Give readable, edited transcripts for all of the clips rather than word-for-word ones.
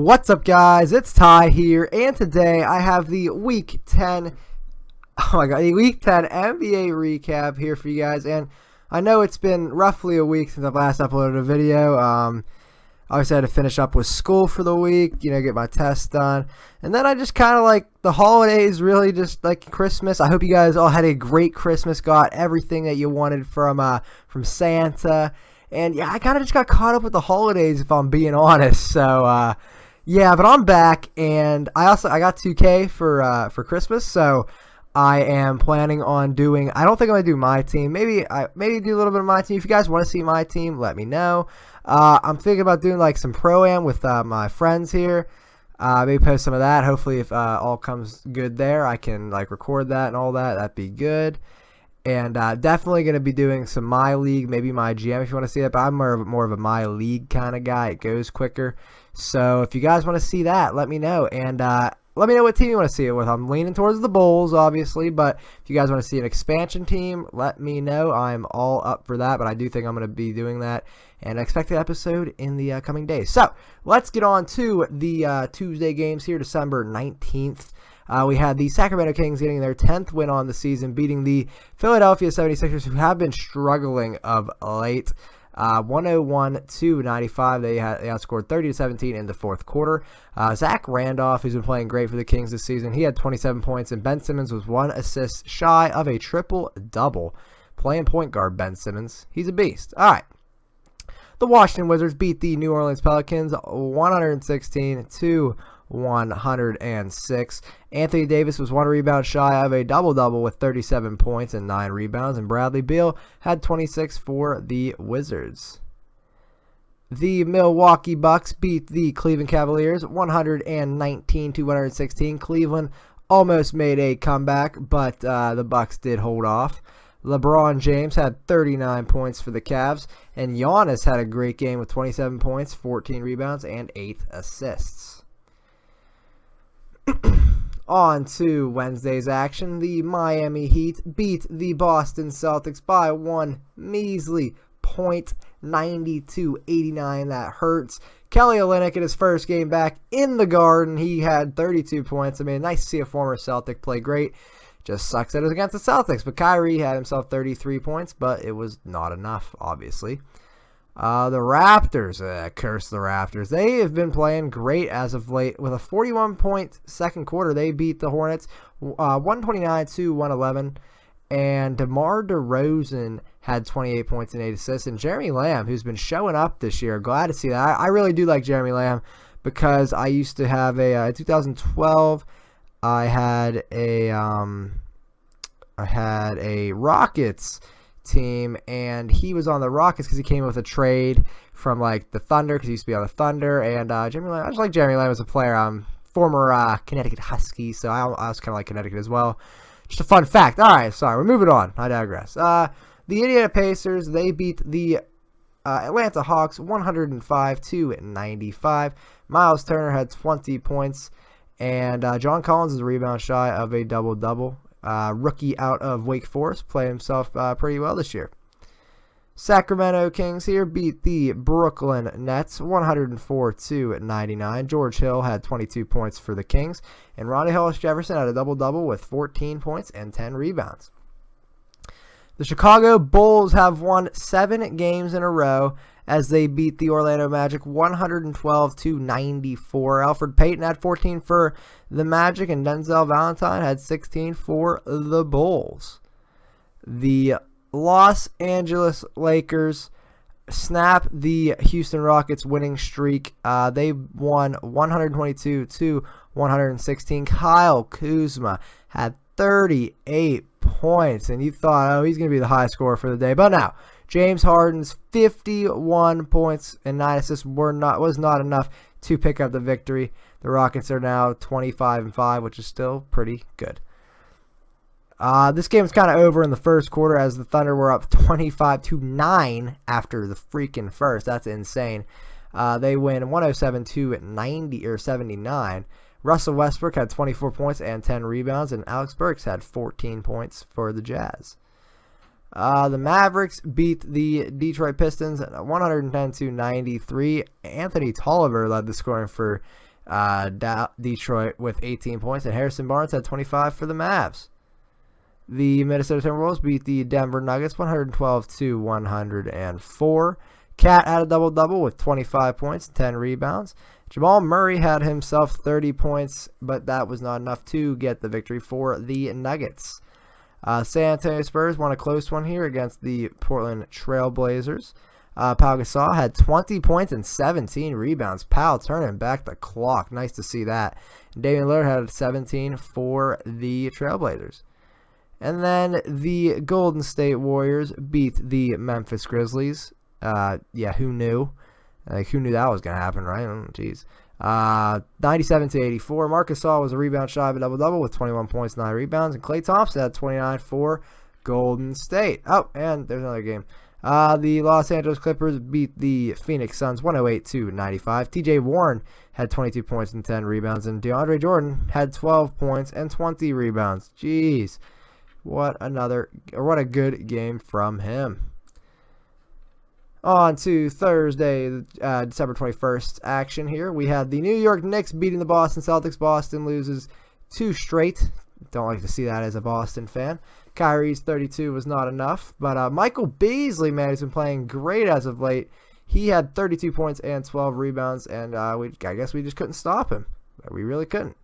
What's up, guys? It's Ty here, and today I have the Week 10, the Week 10 NBA recap here for you guys. And I know it's been roughly a week since I've last uploaded a video. Obviously, I had to finish up with school for the week, get my tests done, and then I just kind of like the holidays, really just like Christmas. I hope you guys all had a great Christmas, got everything that you wanted from Santa. And yeah, I kind of just got caught up with the holidays, if I'm being honest. So yeah, but I'm back, and I got 2K for Christmas, so I am planning on doing. I don't think I'm gonna do my team. Maybe do a little bit of my team. If you guys want to see my team, let me know. I'm thinking about doing like some pro-am with my friends here. Maybe post some of that. Hopefully, if all comes good there, I can like record that and all that. That'd be good. And definitely going to be doing some My League, maybe My GM if you want to see that. But I'm more of a My League kind of guy. It goes quicker. So if you guys want to see that, let me know. And let me know what team you want to see it with. I'm leaning towards the Bulls, obviously. But if you guys want to see an expansion team, let me know. I'm all up for that. But I do think I'm going to be doing that. And expect the episode in the coming days. So let's get on to the Tuesday games here, December 19th. We had the Sacramento Kings getting their 10th win on the season, beating the Philadelphia 76ers, who have been struggling of late. 101-95. They outscored 30-17 in the fourth quarter. Zach Randolph, who's been playing great for the Kings this season, he had 27 points, and Ben Simmons was 1 assist shy of a triple-double. Playing point guard Ben Simmons. He's a beast. All right. The Washington Wizards beat the New Orleans Pelicans 116-106. Anthony Davis was 1 rebound shy of a double-double with 37 points and 9 rebounds, and Bradley Beal had 26 for the Wizards. The Milwaukee Bucks beat the Cleveland Cavaliers 119-116. Cleveland almost made a comeback, but the Bucks did hold off. LeBron James had 39 points for the Cavs, and Giannis had a great game with 27 points, 14 rebounds, and 8 assists. On to Wednesday's action. The Miami Heat beat the Boston Celtics by 1 measly point, 92-89. That hurts. Kelly Olynyk in his first game back in the Garden, he had 32 points. I mean, nice to see a former Celtic play great. Just sucks that it was against the Celtics. But Kyrie had himself 33 points, but it was not enough, obviously. The Raptors, curse the Raptors. They have been playing great as of late. With a 41-point second quarter, they beat the Hornets 129-111. And DeMar DeRozan had 28 points and 8 assists. And Jeremy Lamb, who's been showing up this year, glad to see that. I really do like Jeremy Lamb because I used to have in 2012, I had a Rockets team, and he was on the Rockets because he came with a trade from like the Thunder, because he used to be on the Thunder. And Jeremy Lamb, I just like Jeremy Lamb as a player. I'm former Connecticut Husky, so I was kind of like Connecticut as well. Just a fun fact. All right, sorry, we're moving on. I digress. The Indiana Pacers, they beat the Atlanta Hawks 105-95. Miles Turner had 20 points. And John Collins is a rebound shy of a double-double. Rookie out of Wake Forest, played himself pretty well this year. Sacramento Kings here beat the Brooklyn Nets 104-99. George Hill had 22 points for the Kings. And Ronnie Hollis-Jefferson had a double-double with 14 points and 10 rebounds. The Chicago Bulls have won 7 games in a row as they beat the Orlando Magic 112-94. Alfred Payton had 14 for the Magic, and Denzel Valentine had 16 for the Bulls. The Los Angeles Lakers snap the Houston Rockets winning streak. They won 122-116. Kyle Kuzma had 38 points, and you thought, oh, he's going to be the high scorer for the day. But now, James Harden's 51 points and 9 assists was not enough to pick up the victory. The Rockets are now 25-5, which is still pretty good. This game was kind of over in the first quarter as the Thunder were up 25-9 after the freaking first. That's insane. They win 107-79. Russell Westbrook had 24 points and 10 rebounds, and Alex Burks had 14 points for the Jazz. The Mavericks beat the Detroit Pistons 110-93. Anthony Tolliver led the scoring for Detroit with 18 points, and Harrison Barnes had 25 for the Mavs. The Minnesota Timberwolves beat the Denver Nuggets 112-104. Cat had a double-double with 25 points and 10 rebounds. Jamal Murray had himself 30 points, but that was not enough to get the victory for the Nuggets. San Antonio Spurs won a close one here against the Portland Trail Blazers. Pau Gasol had 20 points and 17 rebounds. Pau turning back the clock. Nice to see that. And Damian Lillard had 17 for the Trailblazers. And then the Golden State Warriors beat the Memphis Grizzlies. Who knew? Who knew that was going to happen, right? Jeez. 97-84. Marc Gasol was a rebound shy of a double-double with 21 points, 9 rebounds. And Klay Thompson had 29 for Golden State. Oh, and there's another game. The Los Angeles Clippers beat the Phoenix Suns 108-95. TJ Warren had 22 points and 10 rebounds. And DeAndre Jordan had 12 points and 20 rebounds. Jeez. What a good game from him. On to Thursday, December 21st action here. We had the New York Knicks beating the Boston Celtics. Boston loses 2 straight. Don't like to see that as a Boston fan. Kyrie's 32 was not enough. But Michael Beasley, man, has been playing great as of late. He had 32 points and 12 rebounds, and I guess we just couldn't stop him. We really couldn't.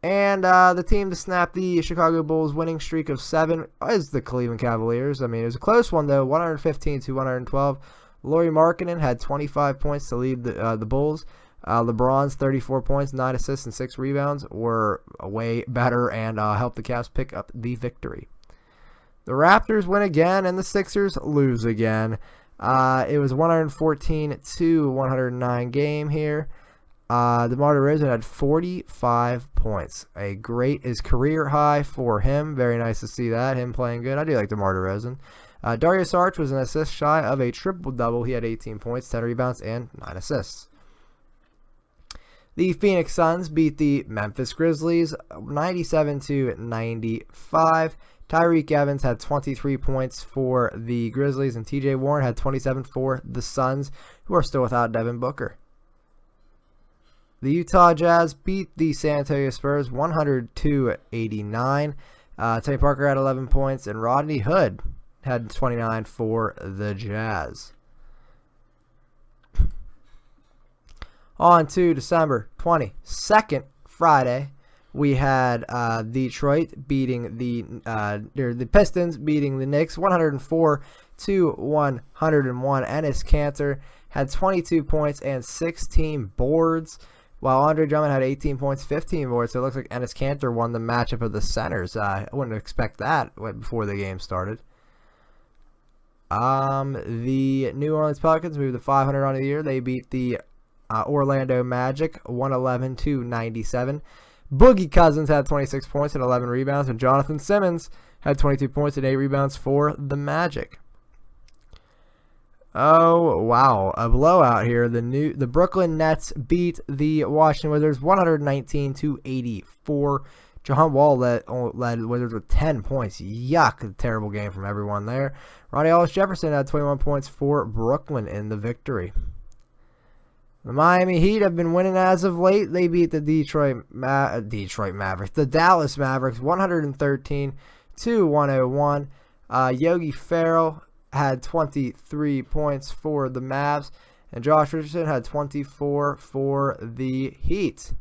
And the team to snap the Chicago Bulls winning streak of 7 is the Cleveland Cavaliers. I mean, it was a close one, though, 115-112. Lauri Markkanen had 25 points to lead the Bulls. LeBron's 34 points, 9 assists, and 6 rebounds were way better and helped the Cavs pick up the victory. The Raptors win again, and the Sixers lose again. It was 114-109 game here. DeMar DeRozan had 45 points. His career high for him. Very nice to see that, him playing good. I do like DeMar DeRozan. Darius Saric was an assist shy of a triple-double. He had 18 points, 10 rebounds, and 9 assists. The Phoenix Suns beat the Memphis Grizzlies 97-95. Tyreke Evans had 23 points for the Grizzlies, and TJ Warren had 27 for the Suns, who are still without Devin Booker. The Utah Jazz beat the San Antonio Spurs 102-89. Tony Parker had 11 points, and Rodney Hood had 29 for the Jazz. On to December 22nd, Friday, we had Detroit beating the Pistons beating the Knicks 104-101. Enes Kanter had 22 points and 16 boards, while Andre Drummond had 18 points, 15 boards. So it looks like Enes Kanter won the matchup of the centers. I wouldn't expect that before the game started. The New Orleans Pelicans moved to 500 on the year. They beat the Orlando Magic 111-97. Boogie Cousins had 26 points and 11 rebounds, and Jonathan Simmons had 22 points and 8 rebounds for the Magic. Oh, wow. A blowout here. The Brooklyn Nets beat the Washington Wizards 119-84. John Wall led Wizards with 10 points. Yuck. A terrible game from everyone there. Ronnie Ellis-Jefferson had 21 points for Brooklyn in the victory. The Miami Heat have been winning as of late. They beat the Detroit Mavericks. The Dallas Mavericks 113-101. Yogi Ferrell had 23 points for the Mavs, and Josh Richardson had 24 for the Heat.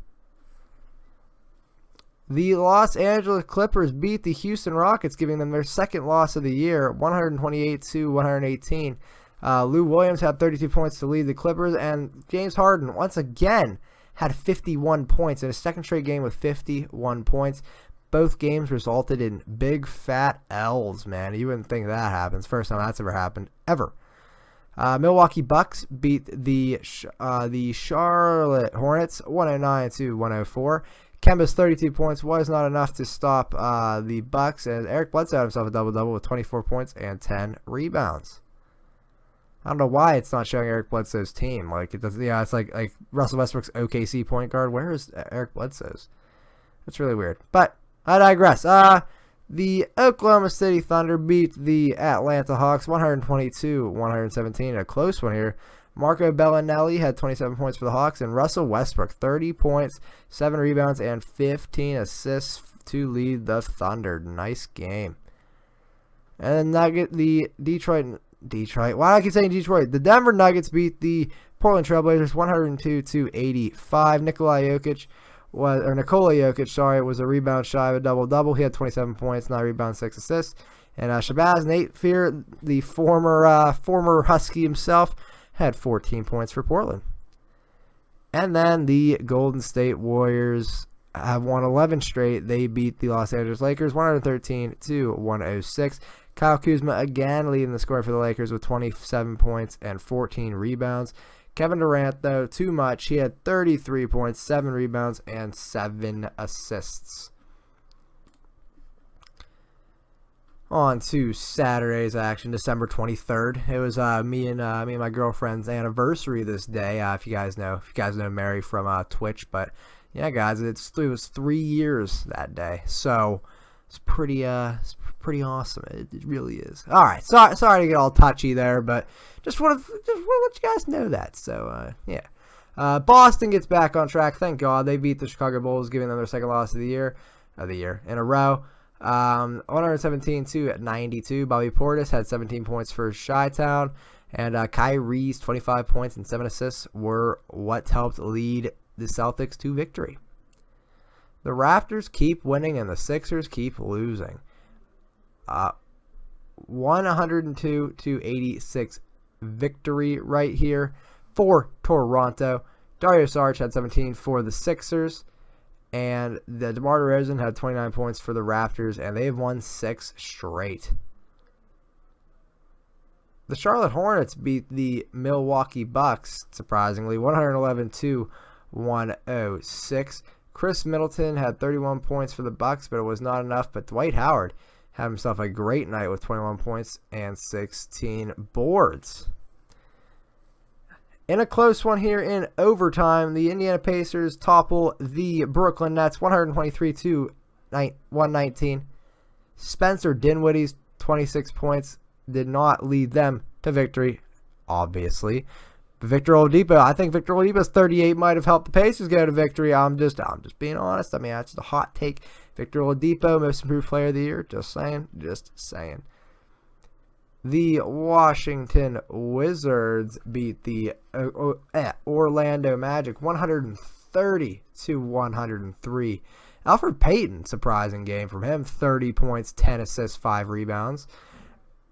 The Los Angeles Clippers beat the Houston Rockets, giving them their second loss of the year, 128-118. Lou Williams had 32 points to lead the Clippers, and James Harden once again had 51 points in his second straight game with 51 points. Both games resulted in big fat L's, man. You wouldn't think that happens. First time that's ever happened, ever. Milwaukee Bucks beat the Charlotte Hornets 109-104. Kemba's 32 points was not enough to stop the Bucks, and Eric Bledsoe had himself a double-double with 24 points and 10 rebounds. I don't know why it's not showing Eric Bledsoe's team. Like it does, yeah, it's like Russell Westbrook's OKC point guard. Where is Eric Bledsoe's? It's really weird. But I digress. The Oklahoma City Thunder beat the Atlanta Hawks 122-117. A close one here. Marco Bellinelli had 27 points for the Hawks, and Russell Westbrook 30 points, 7 rebounds, and 15 assists to lead the Thunder. Nice game. And then the Detroit. Why do I keep saying Detroit? The Denver Nuggets beat the Portland Trailblazers 102-85. Nikola Jokic was a rebound shy of a double-double. He had 27 points, 9 rebounds, 6 assists. And Shabazz Napier, the former Husky himself, had 14 points for Portland. And then the Golden State Warriors have won 11 straight. They beat the Los Angeles Lakers 113-106. Kyle Kuzma again leading the score for the Lakers with 27 points and 14 rebounds. Kevin Durant, though, too much. He had 33 points, 7 rebounds, and 7 assists. On to Saturday's action, December 23rd. It was me and my girlfriend's anniversary this day. If you guys know Mary from Twitch, but yeah, guys, it was 3 years that day. So it's pretty awesome. It really is. All right, sorry to get all touchy there, but just want to let you guys know that. So yeah. Boston gets back on track. Thank God they beat the Chicago Bulls, giving them their second loss of the year in a row. 117-92. Bobby Portis had 17 points for Chi-Town, and Kyrie's 25 points and 7 assists were what helped lead the Celtics to victory. The Raptors keep winning and the Sixers keep losing. 102-86 victory right here for Toronto. Dario Saric had 17 for the Sixers. And the DeMar DeRozan had 29 points for the Raptors, and they've won 6 straight. The Charlotte Hornets beat the Milwaukee Bucks, surprisingly, 111-106. Chris Middleton had 31 points for the Bucks, but it was not enough. But Dwight Howard had himself a great night with 21 points and 16 boards. In a close one here in overtime, the Indiana Pacers topple the Brooklyn Nets 123-119. Spencer Dinwiddie's 26 points did not lead them to victory, obviously. Victor Oladipo, I think Victor Oladipo's 38 might have helped the Pacers go to victory. I'm just being honest. I mean, that's just a hot take. Victor Oladipo, most improved player of the year. Just saying. The Washington Wizards beat the Orlando Magic 130-103. Alfred Payton, surprising game from him, 30 points, 10 assists, 5 rebounds.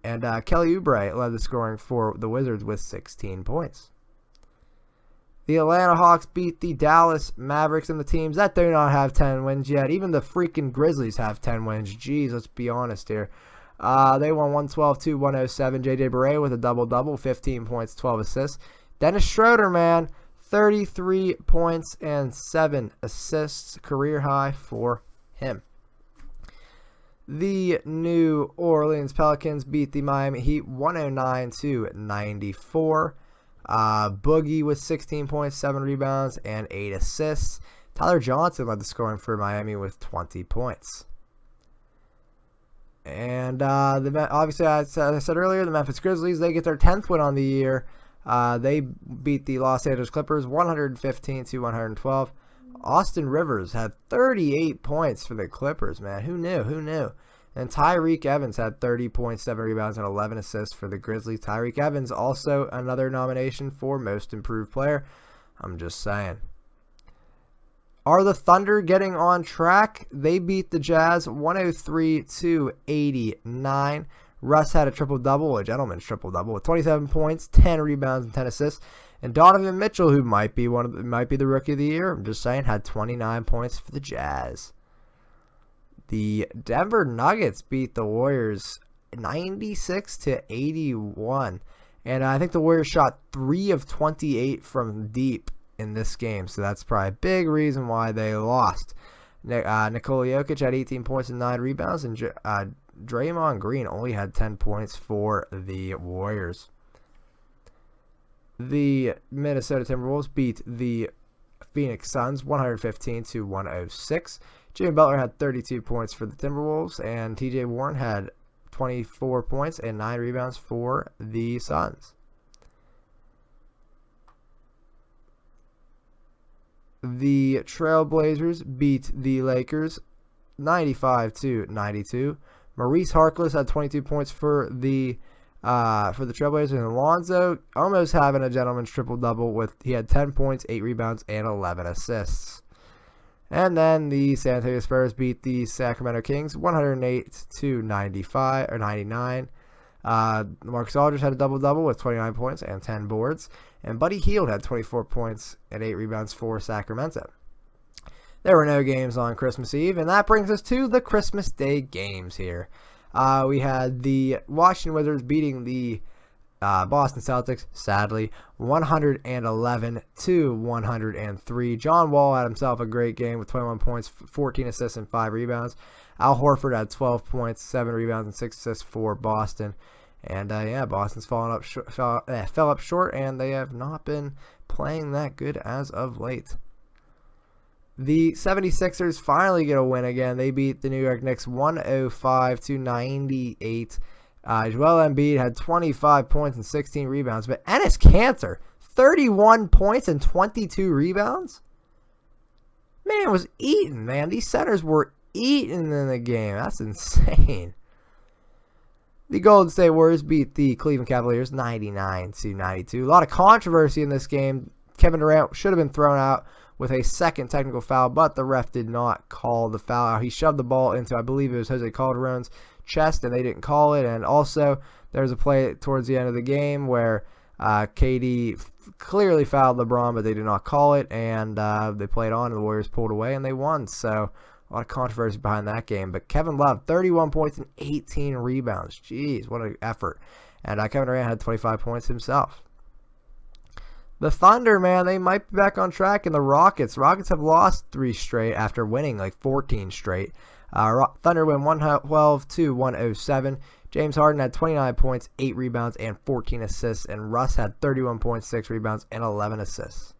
And Kelly Oubre led the scoring for the Wizards with 16 points. The Atlanta Hawks beat the Dallas Mavericks, and the teams that do not have 10 wins yet. Even the freaking Grizzlies have 10 wins. Jeez, let's be honest here. They won 112-107. J.J. Barea with a double-double, 15 points, 12 assists. Dennis Schroeder, man, 33 points and 7 assists, career high for him. The New Orleans Pelicans beat the Miami Heat 109-94. Boogie with 16 points, 7 rebounds, and 8 assists. Tyler Johnson led the scoring for Miami with 20 points. And obviously, as I said earlier, the Memphis Grizzlies, they get their 10th win on the year. They beat the Los Angeles Clippers 115-112. Austin Rivers had 38 points for the Clippers, man. Who knew? And Tyreke Evans had 30 points, 7 rebounds, and 11 assists for the Grizzlies. Tyreke Evans also another nomination for Most Improved Player. I'm just saying. Are the Thunder getting on track? They beat the Jazz 103-89. Russ had a triple-double, a gentleman's triple-double, with 27 points, 10 rebounds, and 10 assists. And Donovan Mitchell, who might be the Rookie of the Year, I'm just saying, had 29 points for the Jazz. The Denver Nuggets beat the Warriors 96-81. And I think the Warriors shot 3 of 28 from deep in this game, so that's probably a big reason why they lost. Nikola Jokic had 18 points and 9 rebounds, and Draymond Green only had 10 points for the Warriors. The Minnesota Timberwolves beat the Phoenix Suns 115-106. Jimmy Butler had 32 points for the Timberwolves, and TJ Warren had 24 points and 9 rebounds for the Suns. The Trailblazers beat the Lakers 95-92. Maurice Harkless had 22 points for the Trailblazers, and Alonzo almost having a gentleman's triple-double he had 10 points, 8 rebounds, and 11 assists. And then the San Antonio Spurs beat the Sacramento Kings 108-99. Marcus Aldridge had a double-double with 29 points and 10 boards. And Buddy Hield had 24 points and 8 rebounds for Sacramento. There were no games on Christmas Eve, and that brings us to the Christmas Day games here. We had the Washington Wizards beating the Boston Celtics, sadly, 111-103. John Wall had himself a great game with 21 points, 14 assists, and 5 rebounds. Al Horford had 12 points, 7 rebounds, and 6 assists for Boston. And Boston's fell up short, and they have not been playing that good as of late. The 76ers finally get a win again. They beat the New York Knicks 105-98. Joel Embiid had 25 points and 16 rebounds, but Enes Kanter, 31 points and 22 rebounds? Man was eating, man. These centers were eating in the game. That's insane. The Golden State Warriors beat the Cleveland Cavaliers 99-92. A lot of controversy in this game. Kevin Durant should have been thrown out with a second technical foul, but the ref did not call the foul. He shoved the ball into, I believe it was Jose Calderon's chest, and they didn't call it. And also, there was a play towards the end of the game where KD clearly fouled LeBron, but they did not call it, and they played on, and the Warriors pulled away, and they won. So, a lot of controversy behind that game. But Kevin Love, 31 points and 18 rebounds. Jeez, what an effort. And Kevin Durant had 25 points himself. The Thunder, man, they might be back on track. And the Rockets have lost 3 straight after winning like 14 straight. Thunder win 112-107. James Harden had 29 points, 8 rebounds, and 14 assists. And Russ had 31 points, 6 rebounds, and 11 assists.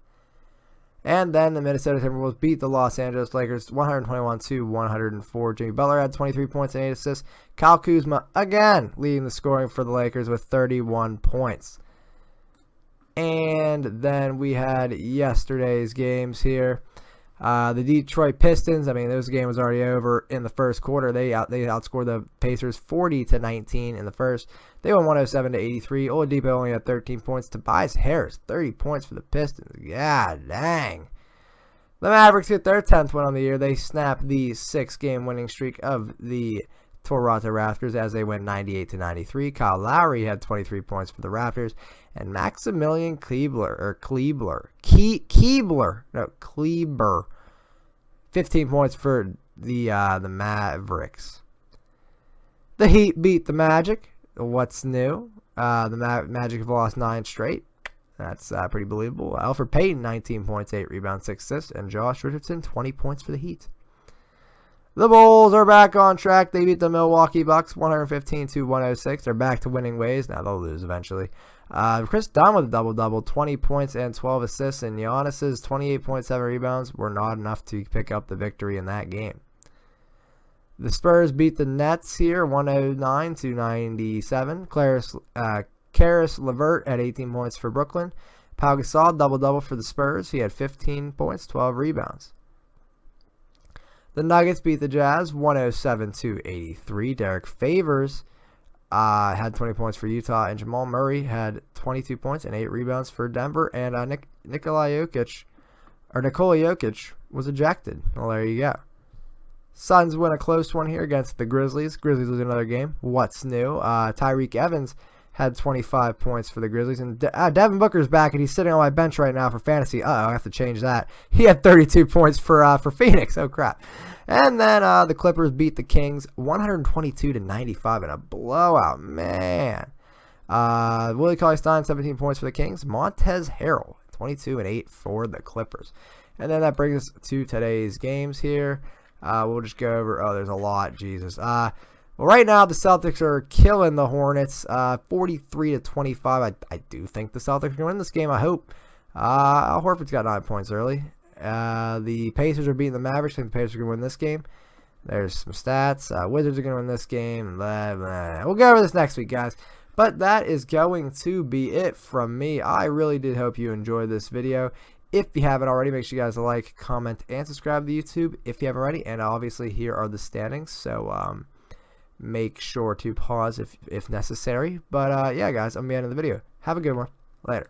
And then the Minnesota Timberwolves beat the Los Angeles Lakers 121-104. Jimmy Butler had 23 points and 8 assists. Kyle Kuzma, again, leading the scoring for the Lakers with 31 points. And then we had yesterday's games here. The Detroit Pistons, I mean, this game was already over in the first quarter. They outscored the Pacers 40-19 in the first. They won 107-83. Oladipo only had 13 points. Tobias Harris, 30 points for the Pistons. God dang. The Mavericks get their 10th win on the year. They snapped the 6-game winning streak of the Toronto Raptors as they went 98-93. Kyle Lowry had 23 points for the Raptors. And Maximilian Kleber, 15 points for the Mavericks. The Heat beat the Magic. What's new? The Magic have lost 9 straight. That's pretty believable. Elfrid Payton, 19 points, 8 rebounds, 6 assists. And Josh Richardson, 20 points for the Heat. The Bulls are back on track. They beat the Milwaukee Bucks 115-106. They're back to winning ways. Now they'll lose eventually. Chris Dunn with a double-double, 20 points and 12 assists. And Giannis's 28.7 rebounds were not enough to pick up the victory in that game. The Spurs beat the Nets here 109-97. Caris LeVert had 18 points for Brooklyn. Pau Gasol, double-double for the Spurs. He had 15 points, 12 rebounds. The Nuggets beat the Jazz 107-83. Derek Favors had 20 points for Utah, and Jamal Murray had 22 points and 8 rebounds for Denver. And Nikola Jokic was ejected. Well, there you go. Suns win a close one here against the Grizzlies. Grizzlies lose another game. What's new? Tyreek Evans had 25 points for the Grizzlies. And Devin Booker's back, and he's sitting on my bench right now for fantasy. I have to change that. He had 32 points for Phoenix. Oh, crap. And then the Clippers beat the Kings 122-95 in a blowout. Man. Willie Cauley-Stein, 17 points for the Kings. Montrezl Harrell, 22 and 8 for the Clippers. And then that brings us to today's games here. We'll just go over. Oh, there's a lot. Jesus. Well, right now the Celtics are killing the Hornets, 43-25. I do think the Celtics are going to win this game. I hope. Al Horford's got 9 points early. The Pacers are beating the Mavericks. I think the Pacers are going to win this game. There's some stats. Wizards are going to win this game. Blah, blah. We'll go over this next week, guys. But that is going to be it from me. I really did hope you enjoyed this video. If you haven't already, make sure you guys like, comment, and subscribe to YouTube if you haven't already. And obviously, here are the standings. So make sure to pause if necessary. But yeah, guys, I'm the end of the video. Have a good one. Later.